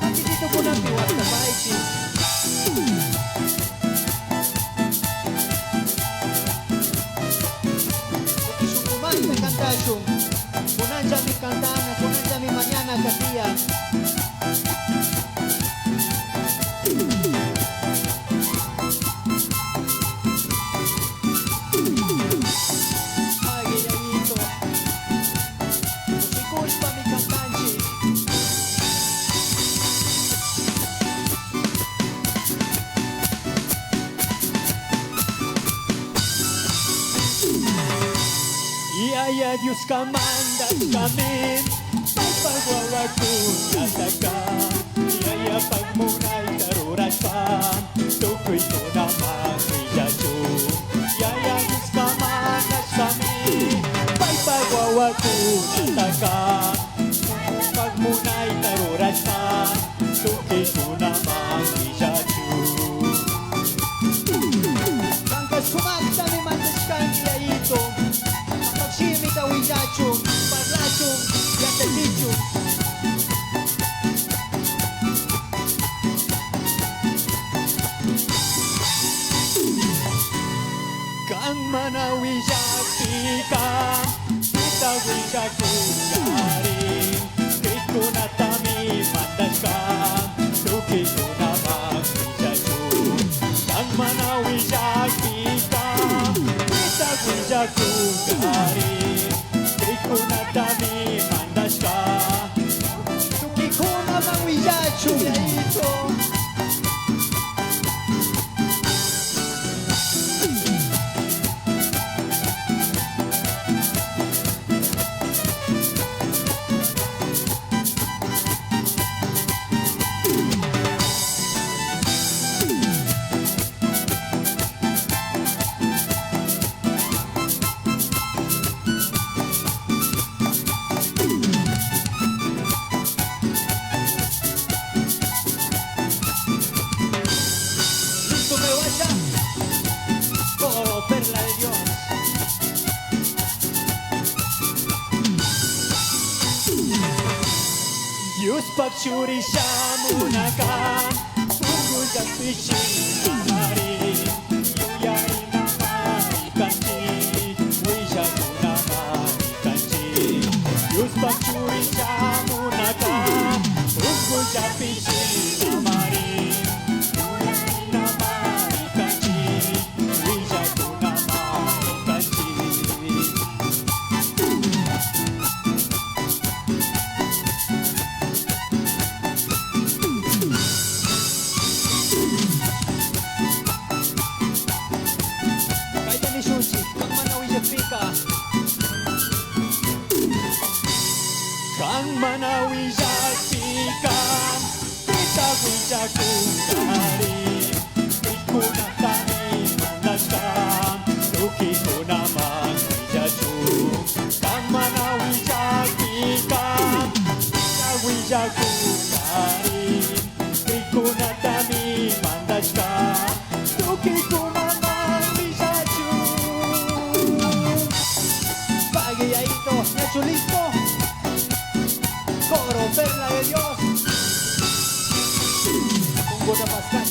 Bakit dito po na piwat na baiti? Isungkuman sa kantasyon, kunan siya mi kantana, kunan siya mi manyana katiya. Agayayito, musikos pa mi kantansi. Iaya Diyos ka mandat kami, pagpagwawagpunatakan. Iaya pagmunay karuras pa, tukoy ko na mag-rijasyon. Iaya Diyos ka mandat kami, pagpagwawagpunatakan. Pagmunay karuras pa, tukoy ko na mag-rijasyon. Kangkas kumanta mi mantaskan iyaito, Magsimita wijachong, parlachong, yatasichong. Kang manawijati ka, kita wijakong garing. Kiko na tami mandas ka, tuki ko na magwijachong. Kang manawijati ka, kita wijakong garing. Kiko na tami mandas ka, tuki ko na magwijachong yaito. Coro perla de Dios. Diyos pagsuri siya muna ka, tungkol sa pisin na hari. Yuyain na marikansi, wisya ko na marikansi. Diyos pagsuri siya muna ka, tungkol sa pisin na hari. Yuyain na marikansi, wisya ko na marikansi. Kahit ani susi, kang manawi sa pika. Kang manawi sa pika, kita wisya kong kahari. Iko na kami mandas ka, tuki ko na mag-wijasyon. Kang manawi sa pika, kita wisya kong kahari. Iko na kami mandas ka, tuki ko na mag-wijasyon. Pagayayito, nachulisto, coro perla de Dios. Kung buta paskan,